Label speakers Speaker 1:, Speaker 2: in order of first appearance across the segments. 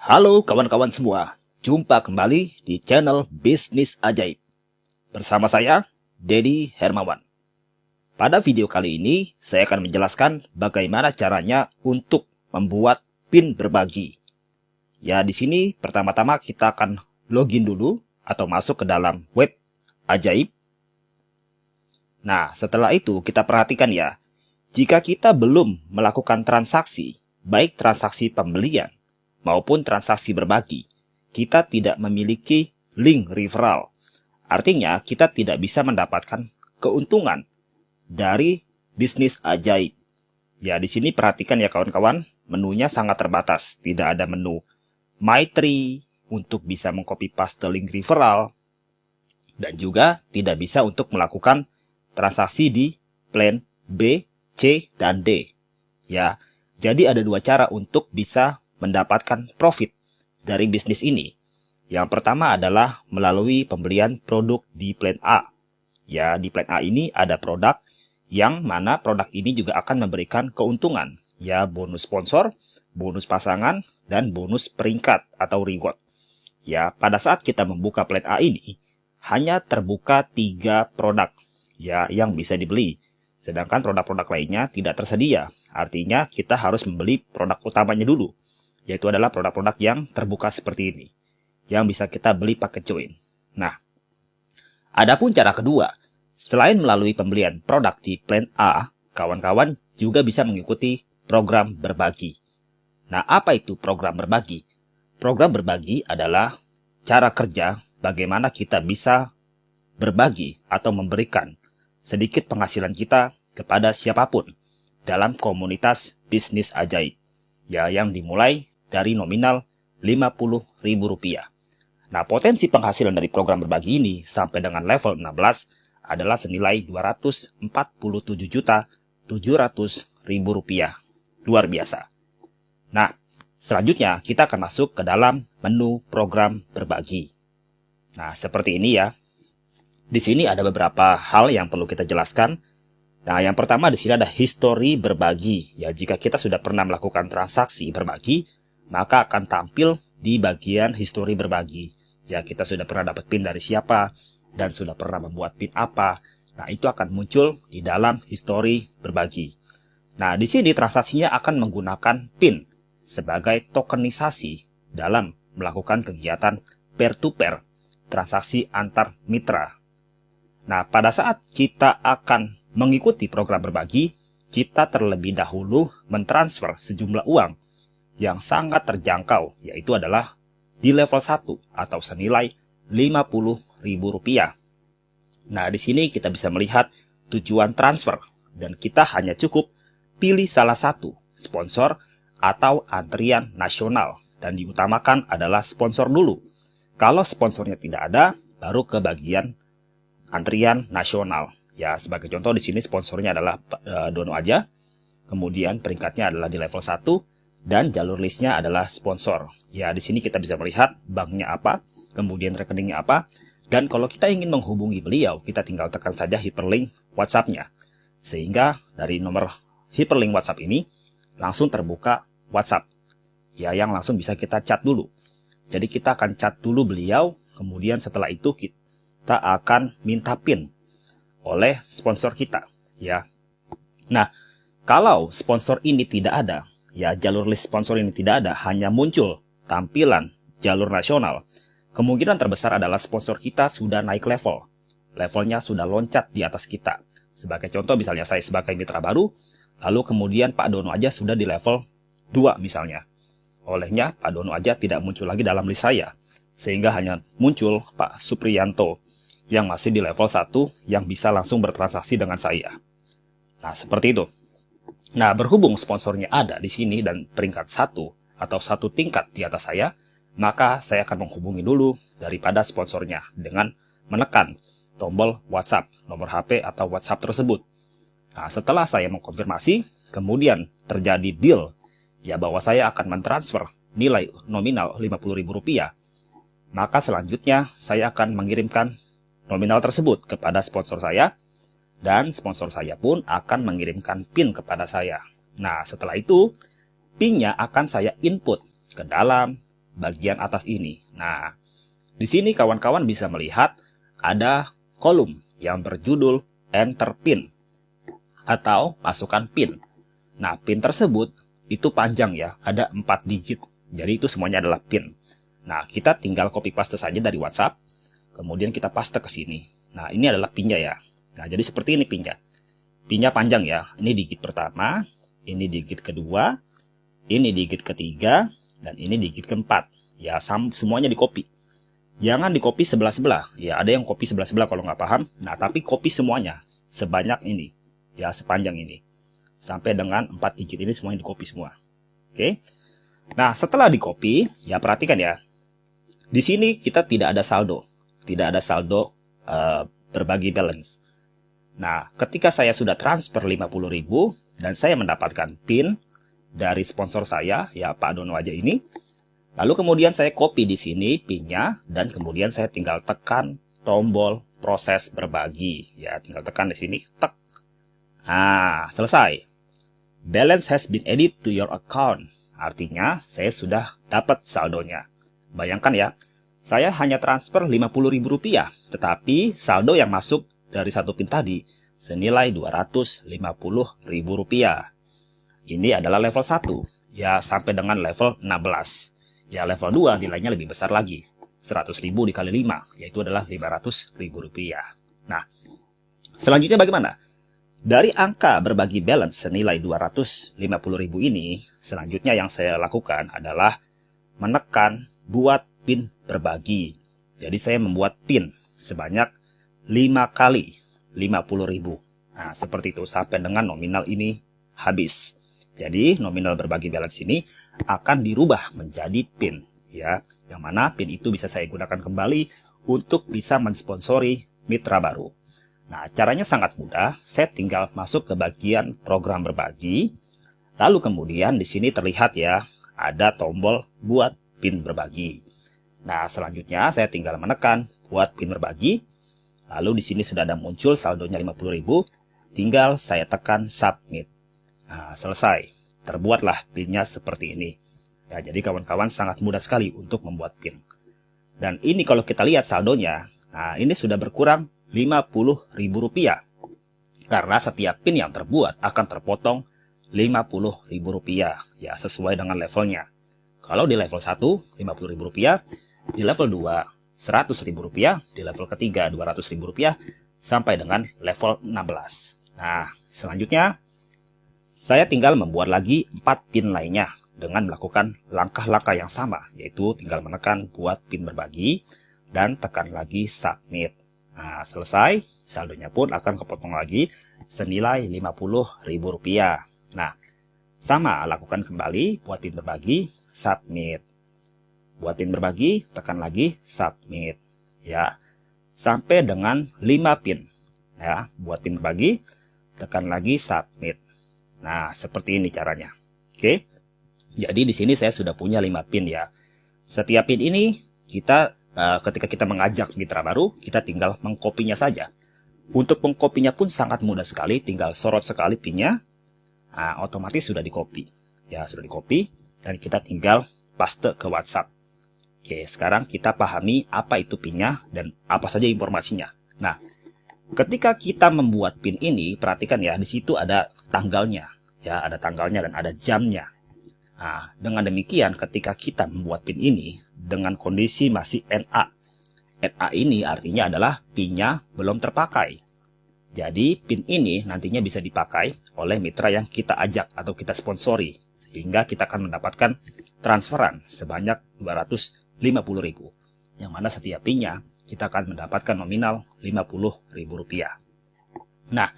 Speaker 1: Halo kawan-kawan semua, jumpa kembali di channel Bisnis Ajaib. Bersama saya, Dedi Hermawan. Pada video kali ini, saya akan menjelaskan bagaimana caranya untuk membuat PIN berbagi. Ya, di sini pertama-tama kita akan login dulu atau masuk ke dalam web Ajaib. Nah, setelah itu kita perhatikan ya, jika kita belum melakukan transaksi, baik transaksi pembelian maupun transaksi berbagi, kita tidak memiliki link referral. Artinya, kita tidak bisa mendapatkan keuntungan dari bisnis ajaib. Ya, di sini perhatikan ya kawan-kawan, menunya sangat terbatas. Tidak ada menu My Tree untuk bisa mengcopy paste link referral, dan juga tidak bisa untuk melakukan transaksi di plan B, C, dan D. Ya, jadi ada dua cara untuk bisa mendapatkan profit dari bisnis ini. Yang pertama adalah melalui pembelian produk di plan A. Ya, di plan A ini ada produk yang mana produk ini juga akan memberikan keuntungan. Ya, bonus sponsor, bonus pasangan, dan bonus peringkat atau reward. Ya, pada saat kita membuka plan A ini, hanya terbuka 3 produk ya yang bisa dibeli. Sedangkan produk-produk lainnya tidak tersedia. Artinya kita harus membeli produk utamanya dulu, yaitu adalah produk-produk yang terbuka seperti ini, yang bisa kita beli pakai join. Nah, adapun cara kedua, selain melalui pembelian produk di plan A, kawan-kawan juga bisa mengikuti program berbagi. Nah, apa itu program berbagi? Program berbagi adalah cara kerja bagaimana kita bisa berbagi atau memberikan sedikit penghasilan kita kepada siapapun dalam komunitas bisnis ajaib, ya, yang dimulai dari nominal Rp50.000. Nah, potensi penghasilan dari program berbagi ini sampai dengan level 16 adalah senilai Rp247.700.000. Luar biasa. Nah, selanjutnya kita akan masuk ke dalam menu program berbagi. Nah, seperti ini ya. Di sini ada beberapa hal yang perlu kita jelaskan. Nah, yang pertama di sini ada history berbagi. Ya, jika kita sudah pernah melakukan transaksi berbagi, maka akan tampil di bagian history berbagi. Ya, kita sudah pernah dapat PIN dari siapa, dan sudah pernah membuat PIN apa. Nah, itu akan muncul di dalam history berbagi. Nah, di sini transaksinya akan menggunakan PIN sebagai tokenisasi dalam melakukan kegiatan peer-to-peer, transaksi antar mitra. Nah, pada saat kita akan mengikuti program berbagi, kita terlebih dahulu mentransfer sejumlah uang yang sangat terjangkau, yaitu adalah di level 1 atau senilai Rp50.000. Nah, di sini kita bisa melihat tujuan transfer, dan kita hanya cukup pilih salah satu sponsor atau antrian nasional, dan diutamakan adalah sponsor dulu. Kalau sponsornya tidak ada, baru ke bagian antrian nasional. Ya, sebagai contoh di sini sponsornya adalah Dono Aja, kemudian peringkatnya adalah di level 1, dan jalur listnya adalah sponsor. Ya, di sini kita bisa melihat banknya apa, kemudian rekeningnya apa, dan kalau kita ingin menghubungi beliau, kita tinggal tekan saja hyperlink WhatsApp-nya. Sehingga dari nomor hyperlink WhatsApp ini, langsung terbuka WhatsApp. Ya, yang langsung bisa kita chat dulu. Jadi kita akan chat dulu beliau, kemudian setelah itu kita akan minta PIN oleh sponsor kita, ya. Nah, kalau sponsor ini tidak ada, ya, jalur list sponsor ini tidak ada, hanya muncul tampilan jalur nasional, kemungkinan terbesar adalah sponsor kita sudah naik level. Levelnya sudah loncat di atas kita. Sebagai contoh, misalnya saya sebagai mitra baru, lalu kemudian Pak Dono Aja sudah di level 2 misalnya. Olehnya, Pak Dono Aja tidak muncul lagi dalam list saya, sehingga hanya muncul Pak Supriyanto yang masih di level 1 yang bisa langsung bertransaksi dengan saya. Nah, seperti itu. Nah, berhubung sponsornya ada di sini dan peringkat 1 atau 1 tingkat di atas saya, maka saya akan menghubungi dulu daripada sponsornya dengan menekan tombol WhatsApp, nomor HP atau WhatsApp tersebut. Nah, setelah saya mengkonfirmasi, kemudian terjadi deal, ya, bahwa saya akan mentransfer nilai nominal Rp50.000, maka selanjutnya saya akan mengirimkan nominal tersebut kepada sponsor saya, dan sponsor saya pun akan mengirimkan PIN kepada saya. Nah, setelah itu, PIN-nya akan saya input ke dalam bagian atas ini. Nah, di sini kawan-kawan bisa melihat ada kolom yang berjudul Enter PIN atau masukkan PIN. Nah, PIN tersebut itu panjang ya, ada 4 digit. Jadi itu semuanya adalah PIN. Nah, kita tinggal copy paste saja dari WhatsApp, kemudian kita paste ke sini. Nah, ini adalah PIN-nya ya. Nah, jadi seperti ini PIN-nya. PIN-nya panjang ya. Ini digit pertama, ini digit kedua, ini digit ketiga, dan ini digit keempat. Ya, semuanya di copy. Jangan di copy sebelah-sebelah. Ya, ada yang copy sebelah-sebelah kalau nggak paham. Nah, tapi copy semuanya. Sebanyak ini. Ya, sepanjang ini. Sampai dengan 4 digit ini semuanya di copy semua. Oke. Nah, setelah di copy, ya perhatikan ya. Di sini kita tidak ada saldo. Tidak ada saldo berbagi balance. Nah, ketika saya sudah transfer 50.000 dan saya mendapatkan PIN dari sponsor saya, ya Pak Dono aja ini. Lalu kemudian saya copy di sini PIN-nya dan kemudian saya tinggal tekan tombol proses berbagi. Ya, tinggal tekan di sini, tek. Nah, selesai. Balance has been added to your account. Artinya, saya sudah dapat saldonya. Bayangkan ya, saya hanya transfer Rp50.000, tetapi saldo yang masuk dari satu PIN tadi senilai Rp250.000. Ini adalah level 1, ya sampai dengan level 16. Ya, level 2 nilainya lebih besar lagi. 100.000 dikali 5, yaitu adalah Rp500.000. Nah, selanjutnya bagaimana? Dari angka berbagi balance senilai Rp250.000 ini, selanjutnya yang saya lakukan adalah menekan buat PIN berbagi. Jadi saya membuat PIN sebanyak 5 kali 50.000. Nah, seperti itu sampai dengan nominal ini habis. Jadi, nominal berbagi balance ini akan dirubah menjadi PIN, ya, yang mana PIN itu bisa saya gunakan kembali untuk bisa mensponsori mitra baru. Nah, caranya sangat mudah. Saya tinggal masuk ke bagian program berbagi, lalu kemudian di sini terlihat ya ada tombol buat PIN berbagi. Nah, selanjutnya saya tinggal menekan buat PIN berbagi, lalu di sini sudah ada muncul saldonya 50.000, tinggal saya tekan submit. Nah, selesai. Terbuatlah PIN-nya seperti ini. Ya, jadi kawan-kawan sangat mudah sekali untuk membuat PIN. Dan ini kalau kita lihat saldonya, nah ini sudah berkurang Rp50.000. Karena setiap PIN yang terbuat akan terpotong Rp50.000. Ya, sesuai dengan levelnya. Kalau di level 1, Rp50.000. Di level 2, Rp100.000. Di level ketiga, Rp200.000. Sampai dengan level 16. Nah, selanjutnya saya tinggal membuat lagi 4 PIN lainnya dengan melakukan langkah-langkah yang sama, yaitu tinggal menekan buat PIN berbagi dan tekan lagi submit. Nah, selesai, saldonya pun akan kepotong lagi senilai Rp50.000. Nah, sama, lakukan kembali buat PIN berbagi, submit. Buat PIN berbagi, tekan lagi submit. Ya, sampai dengan 5 PIN. Ya, buat PIN berbagi, tekan lagi submit. Nah, seperti ini caranya. Oke. Jadi di sini saya sudah punya 5 PIN ya. Setiap PIN ini kita ketika kita mengajak mitra baru, kita tinggal mengkopinya saja. Untuk mengkopinya pun sangat mudah sekali, tinggal sorot sekali PIN-nya. Nah, otomatis sudah di-copy. Ya, sudah di-copy dan kita tinggal paste ke WhatsApp. Oke, sekarang kita pahami apa itu PIN-nya dan apa saja informasinya. Nah, ketika kita membuat PIN ini, perhatikan ya, di situ ada tanggalnya. Ya, ada tanggalnya dan ada jamnya. Nah, dengan demikian ketika kita membuat PIN ini dengan kondisi masih NA. NA ini artinya adalah PIN-nya belum terpakai. Jadi, PIN ini nantinya bisa dipakai oleh mitra yang kita ajak atau kita sponsori. Sehingga kita akan mendapatkan transferan sebanyak Rp250.000. Yang mana setiap PIN-nya kita akan mendapatkan nominal Rp50.000. Nah,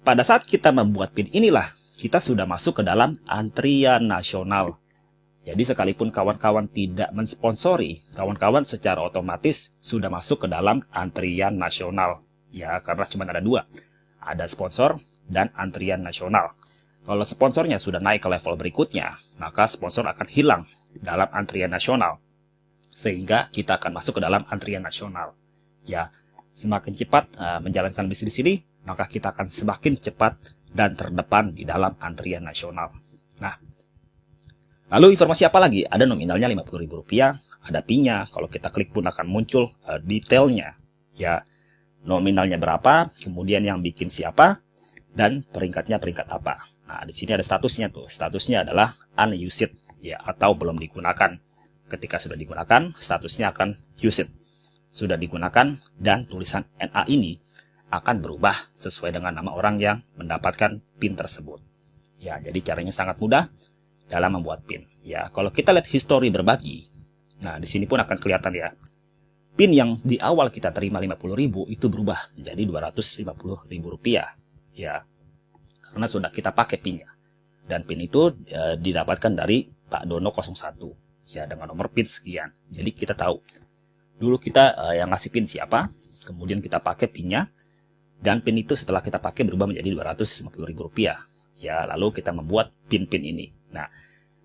Speaker 1: pada saat kita membuat PIN inilah, kita sudah masuk ke dalam antrian nasional. Jadi sekalipun kawan-kawan tidak mensponsori, kawan-kawan secara otomatis sudah masuk ke dalam antrian nasional. Ya, karena cuma ada 2. Ada sponsor dan antrian nasional. Kalau sponsornya sudah naik ke level berikutnya, maka sponsor akan hilang dalam antrian nasional. Sehingga kita akan masuk ke dalam antrian nasional. Ya, semakin cepat menjalankan bisnis ini, maka kita akan semakin cepat dan terdepan di dalam antrian nasional. Nah, Lalu informasi apa lagi? Ada nominalnya Rp50.000, ada PIN-nya. Kalau kita klik pun akan muncul detailnya. Ya, nominalnya berapa, kemudian yang bikin siapa, dan peringkatnya peringkat apa. Nah, di sini ada statusnya tuh. Statusnya adalah unused, ya, atau belum digunakan. Ketika sudah digunakan, statusnya akan used. Sudah digunakan, dan tulisan NA ini akan berubah sesuai dengan nama orang yang mendapatkan PIN tersebut. Ya, jadi caranya sangat mudah dalam membuat PIN. Ya, kalau kita lihat histori berbagi, nah di sini pun akan kelihatan ya, PIN yang di awal kita terima 50.000 itu berubah menjadi Rp250.000. Ya, karena sudah kita pakai PIN-nya. Dan PIN itu didapatkan dari Pak Dono 01. Ya, dengan nomor PIN sekian. Jadi kita tahu dulu kita yang ngasih PIN siapa, kemudian kita pakai PIN-nya, dan PIN itu setelah kita pakai berubah menjadi Rp250.000. Ya, lalu kita membuat PIN-PIN ini. Nah,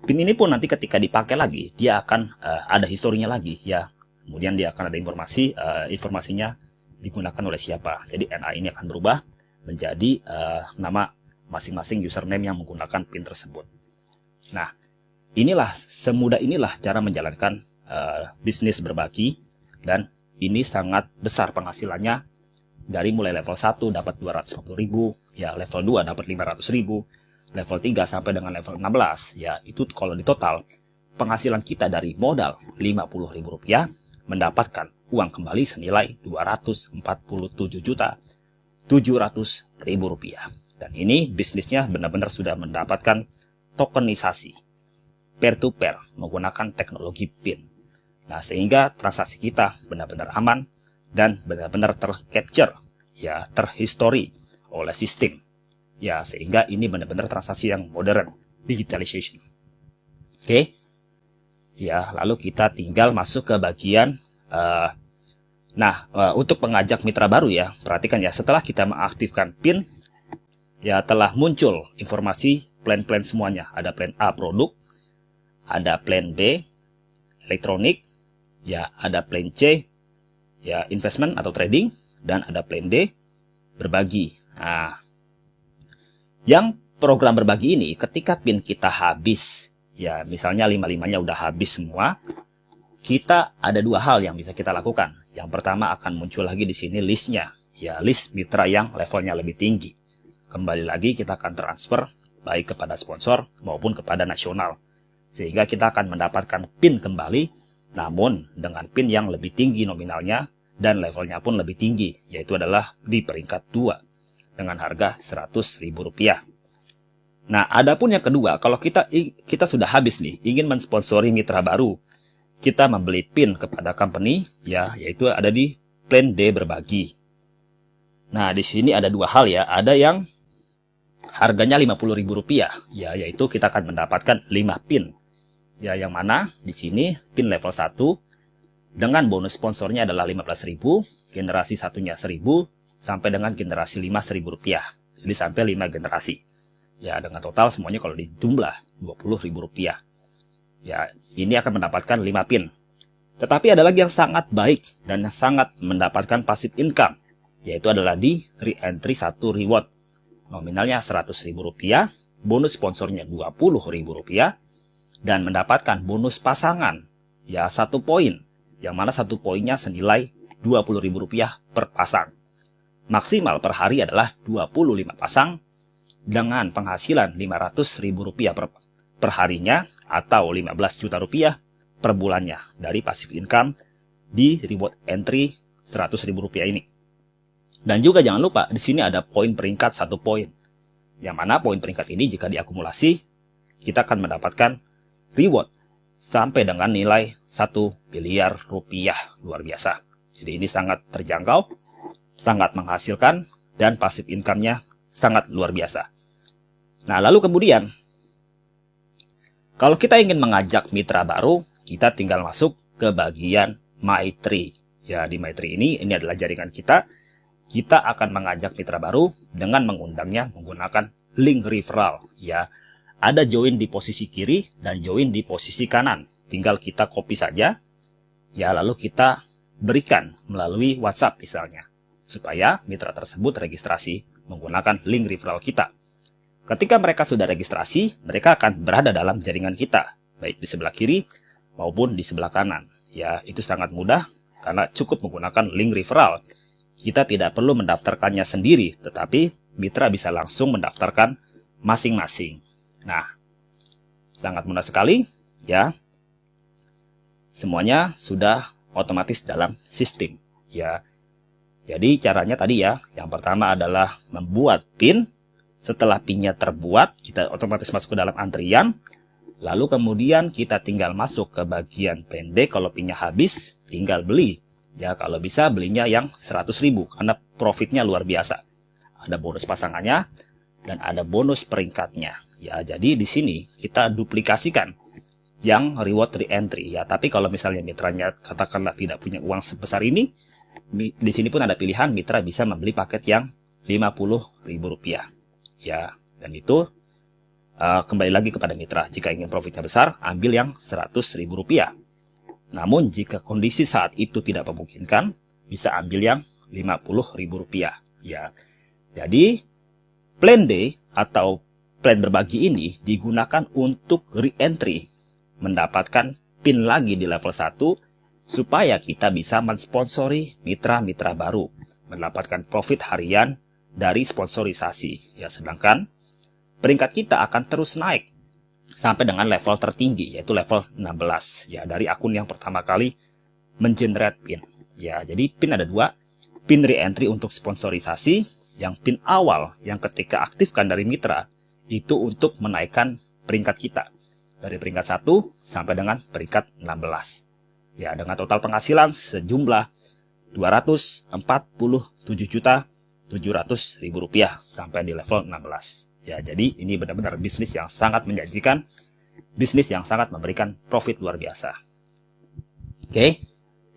Speaker 1: PIN ini pun nanti ketika dipakai lagi, dia akan ada historinya lagi, ya. Kemudian dia akan ada informasinya digunakan oleh siapa. Jadi NA ini akan berubah menjadi nama masing-masing username yang menggunakan PIN tersebut. Nah, semudah inilah cara menjalankan bisnis berbagi, dan ini sangat besar penghasilannya. Dari mulai level 1 dapat 250.000, ya, level 2 dapat 500.000, level 3 sampai dengan level 16, ya, itu kalau di total penghasilan kita dari modal Rp50.000 mendapatkan uang kembali senilai Rp247.700.000. Dan ini bisnisnya benar-benar sudah mendapatkan tokenisasi peer-to-peer menggunakan teknologi PIN. Nah, sehingga transaksi kita benar-benar aman dan benar-benar tercapture, ya, terhistory oleh sistem. Ya, sehingga ini benar-benar transaksi yang modern, digitalization. Oke. Ya, lalu kita tinggal masuk ke bagian untuk mengajak mitra baru, ya. Perhatikan ya, setelah kita mengaktifkan PIN, ya, telah muncul informasi plan-plan semuanya. Ada plan A produk, ada plan B elektronik, ya, ada plan C, ya, investment atau trading, dan ada plan D berbagi. Nah, yang program berbagi ini ketika PIN kita habis, ya, misalnya 5-5-nya udah habis semua, kita ada dua hal yang bisa kita lakukan. Yang pertama akan muncul lagi di sini listnya, ya, list mitra yang levelnya lebih tinggi. Kembali lagi kita akan transfer baik kepada sponsor maupun kepada nasional, sehingga kita akan mendapatkan PIN kembali, namun dengan PIN yang lebih tinggi nominalnya dan levelnya pun lebih tinggi, yaitu adalah di peringkat 2 dengan harga Rp100.000. Nah, adapun yang kedua, kalau kita sudah habis nih, ingin mensponsori mitra baru, kita membeli PIN kepada company, ya, yaitu ada di plan D berbagi. Nah, di sini ada dua hal, ya, ada yang harganya Rp50.000, ya, yaitu kita akan mendapatkan 5 PIN. Ya, yang mana di sini PIN level 1 dengan bonus sponsornya adalah Rp15.000, generasi satunya Rp1.000, sampai dengan generasi 5 Rp1.000. Jadi sampai 5 generasi. Ya, dengan total semuanya kalau dijumlah Rp20.000. Ya, ini akan mendapatkan 5 PIN. Tetapi ada lagi yang sangat baik dan yang sangat mendapatkan passive income, yaitu adalah di re-entry 1 reward. Nominalnya Rp100.000, bonus sponsornya Rp20.000, dan mendapatkan bonus pasangan, ya, 1 poin, yang mana 1 poinnya senilai Rp20.000 per pasang. Maksimal per hari adalah 25 pasang dengan penghasilan Rp500.000 per harinya, atau Rp15 juta per bulannya dari passive income di reward entry Rp100.000 ini. Dan juga jangan lupa di sini ada poin peringkat 1 poin, yang mana poin peringkat ini jika diakumulasi kita akan mendapatkan reward sampai dengan nilai Rp1 miliar. Luar biasa. Jadi ini sangat terjangkau, sangat menghasilkan, dan passive income-nya sangat luar biasa. Nah, lalu kemudian kalau kita ingin mengajak mitra baru, kita tinggal masuk ke bagian MyTree. Ya, di MyTree ini adalah jaringan kita. Kita akan mengajak mitra baru dengan mengundangnya menggunakan link referral, ya. Ada join di posisi kiri dan join di posisi kanan. Tinggal kita copy saja, ya, lalu kita berikan melalui WhatsApp misalnya, supaya mitra tersebut registrasi menggunakan link referral kita. Ketika mereka sudah registrasi, mereka akan berada dalam jaringan kita. baik di sebelah kiri maupun di sebelah kanan. Ya, itu sangat mudah karena cukup menggunakan link referral. Kita tidak perlu mendaftarkannya sendiri, tetapi mitra bisa langsung mendaftarkan masing-masing. Nah, sangat mudah sekali ya. Semuanya sudah otomatis dalam sistem ya. Jadi caranya tadi ya, yang pertama adalah membuat PIN. Setelah PIN-nya terbuat, kita otomatis masuk ke dalam antrian. Lalu kemudian kita tinggal masuk ke bagian pendek. Kalau PIN-nya habis, tinggal beli. Ya, kalau bisa belinya yang 100.000 karena profitnya luar biasa. Ada bonus pasangannya dan ada bonus peringkatnya. Ya, jadi di sini kita duplikasikan yang reward re-entry ya. Tapi kalau misalnya mitranya katakanlah tidak punya uang sebesar ini, di sini pun ada pilihan mitra bisa membeli paket yang Rp50.000 ya. Dan itu kembali lagi kepada mitra. Jika ingin profitnya besar, ambil yang Rp100.000. Namun jika kondisi saat itu tidak memungkinkan, bisa ambil yang Rp50.000 ya. Jadi plan D atau plan berbagi ini digunakan untuk re-entry, mendapatkan PIN lagi di level 1 supaya kita bisa mensponsori mitra-mitra baru, mendapatkan profit harian dari sponsorisasi. Ya, sedangkan peringkat kita akan terus naik sampai dengan level tertinggi, yaitu level 16. Ya, dari akun yang pertama kali mengenerate PIN. Ya, jadi PIN ada 2, PIN re-entry untuk sponsorisasi, yang PIN awal yang ketika aktifkan dari mitra itu untuk menaikkan peringkat kita dari peringkat 1 sampai dengan peringkat 16. Ya, dengan total penghasilan sejumlah Rp247.700.000 sampai di level 16. Ya, jadi ini benar-benar bisnis yang sangat menjanjikan, bisnis yang sangat memberikan profit luar biasa. Oke,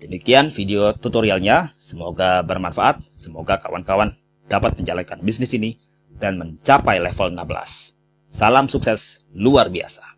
Speaker 1: demikian video tutorialnya. Semoga bermanfaat. Semoga kawan-kawan dapat menjalankan bisnis ini dan mencapai level 16. Salam sukses luar biasa.